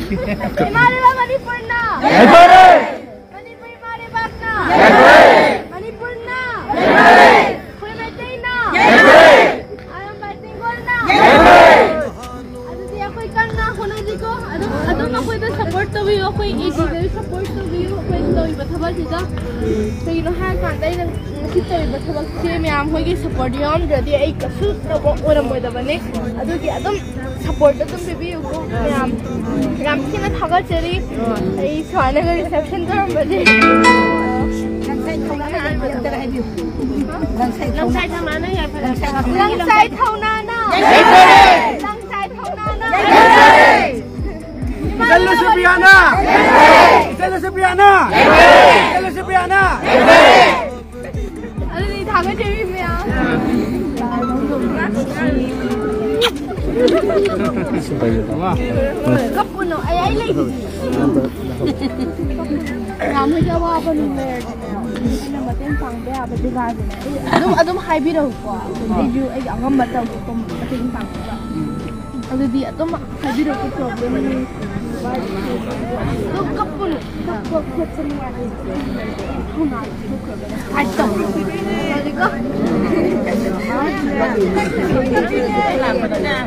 Imariba Manipur na. Manipur Imaribak na. Manipur na. Khoi Meitei na. Aram Baitingol na. Adudi akoy kan na honodi ko. Adum akoy da support to biyo akoy AG support to biyo akoy toy bathabal jida. Kay no ha kan dai nang toy bathabal se myam hoy gi support yam jodi ai kasu to oram boy da bane. Adudi adum support to biyo ko myam ram kina thagal cheri ai swana ga reception karam baje. Lang sai thang na ya lang sai thau na na lang sai thau na na Jalur Supriana Jalur Supriana Jalur Supriana Ada ni thaga cheri me ya kapuno ay lai ram hoy jawa ba ni me ina maten pang be ba ti ga ni adum hybrid ko ai ju ai angam mata ko maten pang ba adudi adum hybrid ko problem ni kapuno ko question wa huna ko ai to jadi ko làm cái đó nha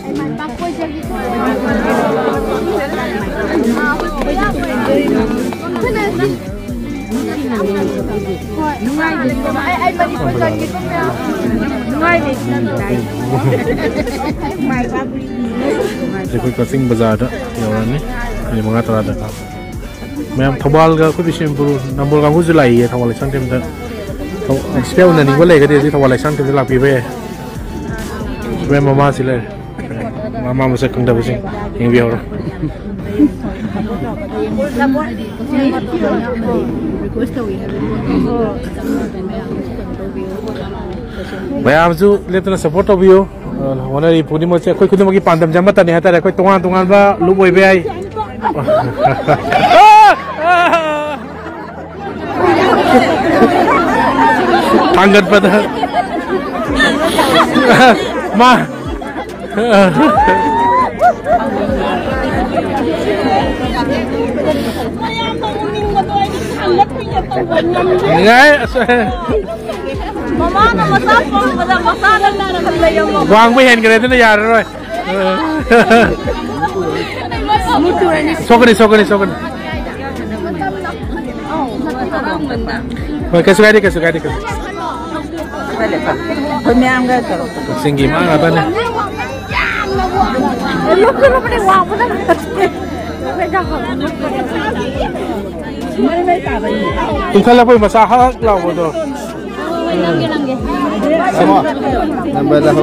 anh bắt quay chân đi thôi cái này anh bắt đi quay chân đi không nha ngay đi mai ba jadi kau kasing bazar dah, ya orang ni, ini mengatur ada. Memang thawal ga kau Bishempur, nambol kamu julai ya thawal election time dah. Setiap orang ni boleh ke dia thawal election time lah pibe. Supaya mama sila, mama masa kena bersih, yang biar orang. Bayar tu lihat tu support tu bio. Mana di puni macam kau kudu bagi pandam jambatan ni hata kau tungan ba lu boy bay. Angkat pada ma Mama na masapong masalan na nakalayo mo. Wang mo hen kaya na yar rồi. Sokoni. Kasugadi. Thôi mẹ ăn cái rồi. Singgi mana apa ni? Tinggal apa masalah lah bodoh. Semua. Number lah.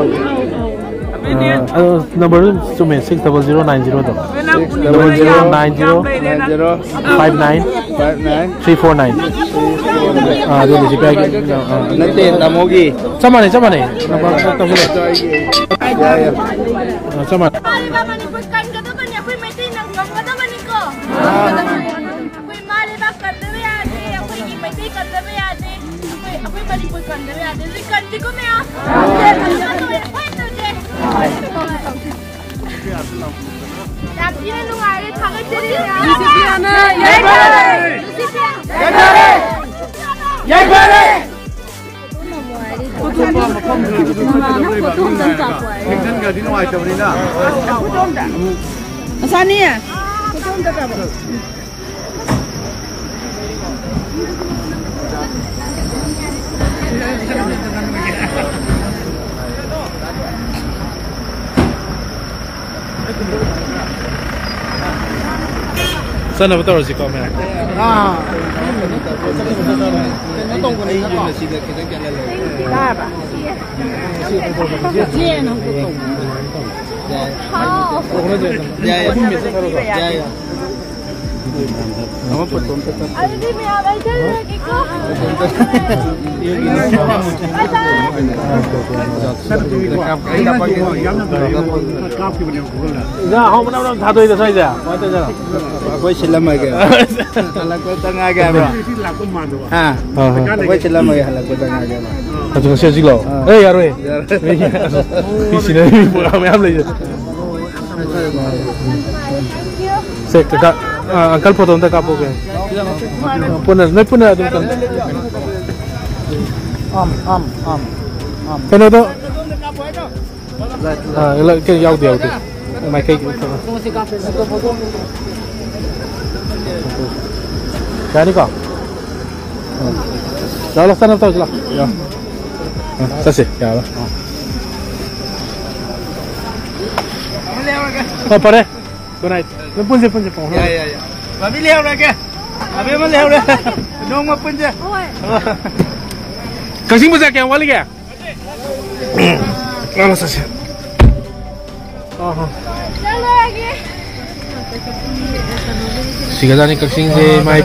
Number tu me 60090 tu. 6009059 dia di sini lagi. Nanti tamu lagi. Sama ni. Nampak tak boleh. Ya. Sama. Manipurkan kata bani aku mesti nang kata bani ko. Aku Imaribak kata be ade, aku mesti kata be ade. Aku Manipur kata be ade. Likan di ko me ah. Tapi ni lu ada thaga cheri ya. Luciana, Yai bare. Asani ya? Sana betul sih kau mana? Kamu potong tetap. Ada di mana baca lagi kok? Dạ, không có đâu thà tôi là sao giờ? Aku silam lagi. Kalau kau tengah lagi bro. Ah, aku silam lagi kalau kau tengah lagi. Aku nggak siap sih lo. Ya Roy. Di sini pulang am lagi. Sek kakak, angkal potong tak apa ke? Punah tu kan. Kenapa tu? Elak ke jauh dia tu. Mai kai. Jadi kau. Dah sana tahu jelas. Ya. Selesai. Ya lah. Apa deh? Good night. Pun je. Ya. Babi lihat lagi. Babi mana lihat lagi? Dong apa pun je. Kasih muzik yang wali ke? Mana selesai? Jalan lagi. Siapa ni kasih je mai